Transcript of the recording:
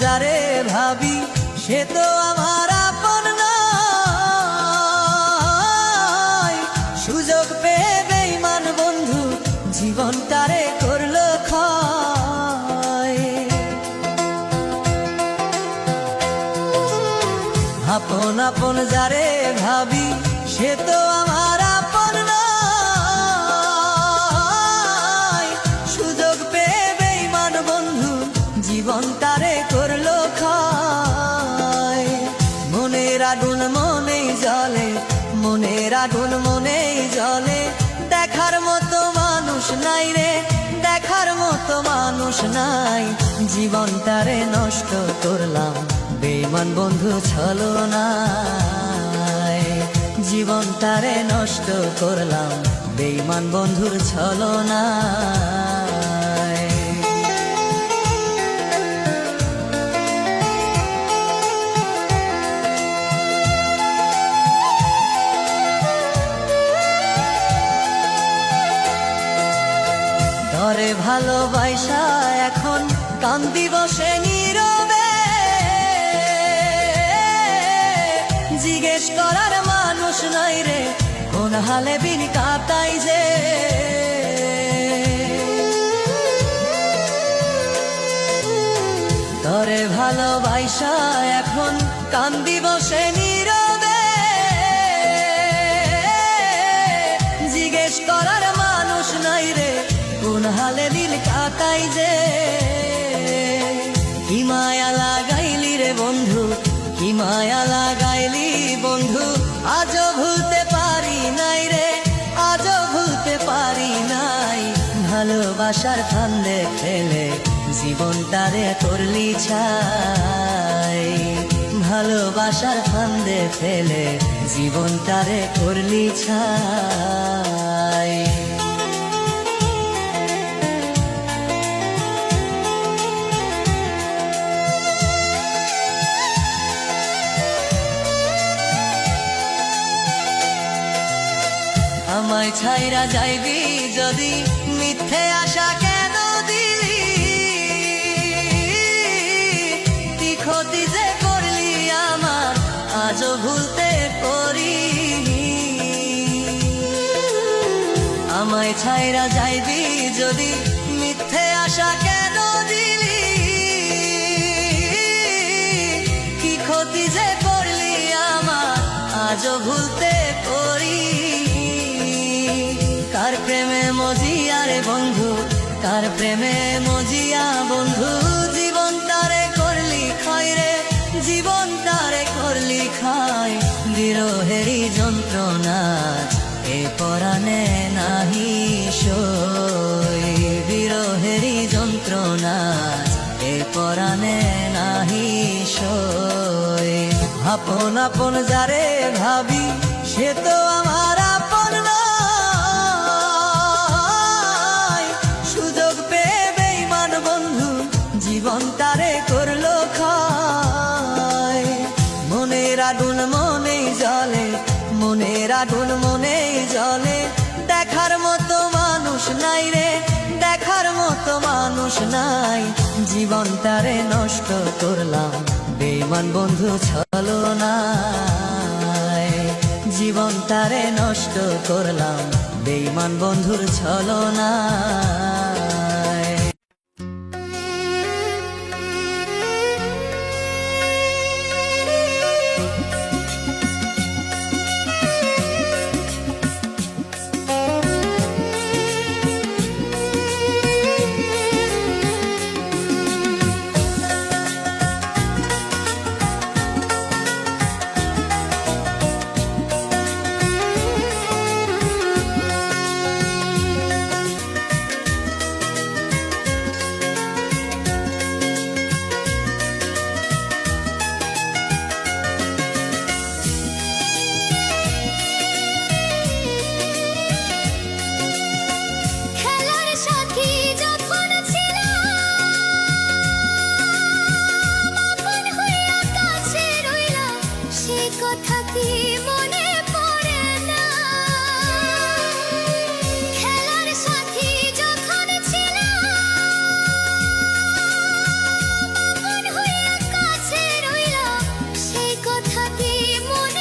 যারে ভাবি সে তো আমার আপন নয়। সুযোগ পেয়ে বেঈমান বন্ধু জীবনটারে করলো ক্ষয়। আপন আপন যারে ভাবি সে তো আমার আপন নয়। সুযোগ পেয়ে বেঈমান বন্ধু জীবনটারে করলো ক্ষয়। মনের আগুন মনেই জ্বলে, মনের আগুন মনেই জ্বলে। দেখার মতো মানুষ নাই রে, দেখার মতো মানুষ নাই। জীবনটারে নষ্ট করলাম বেঈমান বন্ধু ছলনায়। জীবনটারে নষ্ট করলাম বেঈমান বন্ধুর ছলনায়। ধরে ভালোবাসা এখন কান্দি বসে নীরবে। জিজ্ঞেস করার মানুষ নাই রে, কোন হালে বিন কাটাই যে। ধরে ভালোবাসা এখন কান্দি বসে নীরবে। জিজ্ঞেস করার মানুষ নাই রে, কোন হালে দিল কাটাই যে। কি মায়া লাগাইলি রে বন্ধু, কি মায়া লাগাইলি বন্ধু। আজও ভুলতে পারি নাই রে, আজও ভুলতে পারি নাই। ভালোবাসার ফান্দে ফেলে জীবনটারে করলি ছাই। ভালোবাসার ফান্দে ফেলে জীবনটারে করলি ছাই। আমায় ছাইরা যাইবি যদি, মিথ্যে আশা কেন দিলি। তুই ক্ষতি যে করলি আমার আজও ভুলতে করি। আমায় ছাইরা যাইবি যদি, মিথ্যে আশা কেন দিলি। কি ক্ষতি যে করলি আমার আজও ভুলতে করি। কার প্রেমে মজিয়া রে বন্ধু, কার প্রেমে মজিয়া বন্ধু। জীবনটারে করলি ক্ষয় রে, জীবনটারে করলি ক্ষয়। বিরহেরই যন্ত্রণা এ পরাণে নাহি সই। বিরহেরই যন্ত্রণা এ পরাণে নাহি সই। আপন আপন যারে ভাবি সে তো আমার আপন নয়। সুযোগ পেয়ে বেঈমান বন্ধু জীবনটারে করলো ক্ষয়। মনের আগুন মনেই জ্বলে, মনের আগুন মনেই জ্বলে। দেখার মতো মানুষ নাই রে, দেখার মতো মানুষ নাই। জীবনটারে নষ্ট করলাম বেঈমান বন্ধু ছলনায়। জীবনটারে নষ্ট করলাম বেঈমান বন্ধুর ছলনায়। কথা কি মনে